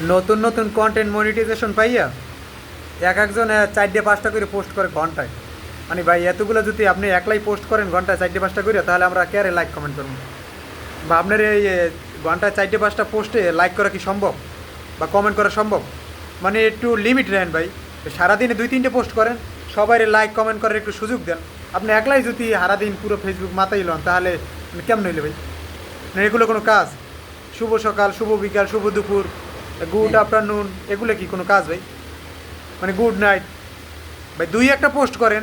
নতুন নতুন content monetization পাইয়া এক একজন 4-5টা করে পোস্ট করে ঘন্টায়। মানে ভাই এতগুলো যদি আপনি একলাই পোস্ট করেন ঘন্টায় 4-5টা করে, তাহলে আমরা ক্যারে লাইক কমেন্ট করবো? বা আপনার এই ঘন্টায় 4-5টা পোস্টে লাইক করা কি সম্ভব বা কমেন্ট করা সম্ভব? মানে একটু লিমিট নেন ভাই। সারাদিনে 2-3টে পোস্ট করেন, সবাই লাইক কমেন্ট করার একটু সুযোগ দেন। আপনি একলাই যদি সারাদিন পুরো ফেসবুক মাথায় লন, তাহলে কেমন হইলে ভাই? মানে এগুলো কোনো কাজ? শুভ সকাল, শুভ বিকাল, শুভ দুপুর, গুড আফটারনুন, এগুলো কি কোনো কাজ ভাই? মানে গুড নাইট ভাই, 2-1টা পোস্ট করেন,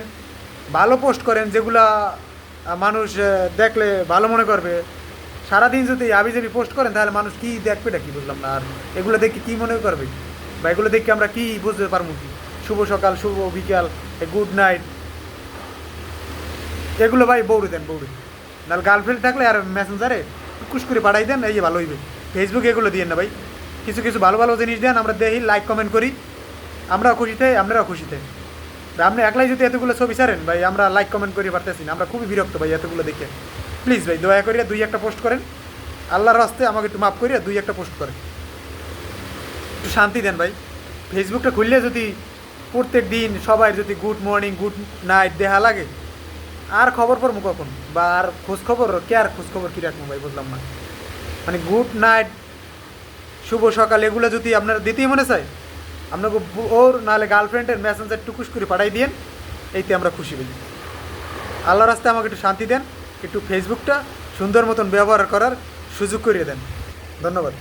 ভালো পোস্ট করেন, যেগুলা মানুষ দেখলে ভালো মনে করবে। সারাদিন যদি আবিজাবি পোস্ট করেন, তাহলে মানুষ কি দেখবে, এটা কি বুঝলাম না। আর এগুলো দেখে কী মনে করবে বা এগুলো দেখে আমরা কি বুঝতে পারবো? কি শুভ সকাল, শুভ বিকাল, গুড নাইট, এগুলো ভাই বৌড়ে দেন, বৌড়ে। নাহলে গার্লফ্রেন্ড থাকলে আর মেসেঞ্জারে টুকুস করে পাঠাই দেন, এই যে ভালো হইবে। ফেসবুকে এগুলো দিয়ে না ভাই, কিছু কিছু ভালো ভালো জিনিস দেন, আমরা দেখি, লাইক কমেন্ট করি, আমরাও খুশিতে, আপনারাও খুশিতে। আপনি একলাই যদি এতগুলো ছবি ছাড়েন ভাই, আমরা লাইক কমেন্ট করি পারতেছি না, আমরা খুবই বিরক্ত ভাই এতগুলো দেখে। প্লিজ ভাই, দয়া করিয়া 2-1টা পোস্ট করেন, আল্লাহর রাস্তে আমাকে একটু মাফ করিয়া 2-1টা পোস্ট করেন, একটু শান্তি দেন ভাই। ফেসবুকটা খুললে যদি প্রত্যেক দিন সবাই যদি গুড মর্নিং গুড নাইট দেখা লাগে, আর খবর পড়বো কখন? বা আর খোঁজ খবর কে, আর খোঁজ খবর কী রাখবো ভাই, বুঝলাম না। মানে গুড নাইট, শুভ সকাল, এগুলো যদি আপনারা দিতেই মনে চায়, আপনাকে ওর নাহলে গার্লফ্রেন্ডের মেসেঞ্জার টুকুস করে পাঠাই দিন, এইতে আমরা খুশি হই। আল্লাহর রাস্তায় আমাকে একটু শান্তি দেন, একটু ফেসবুকটা সুন্দর মতন ব্যবহার করার সুযোগ করিয়ে দেন। ধন্যবাদ।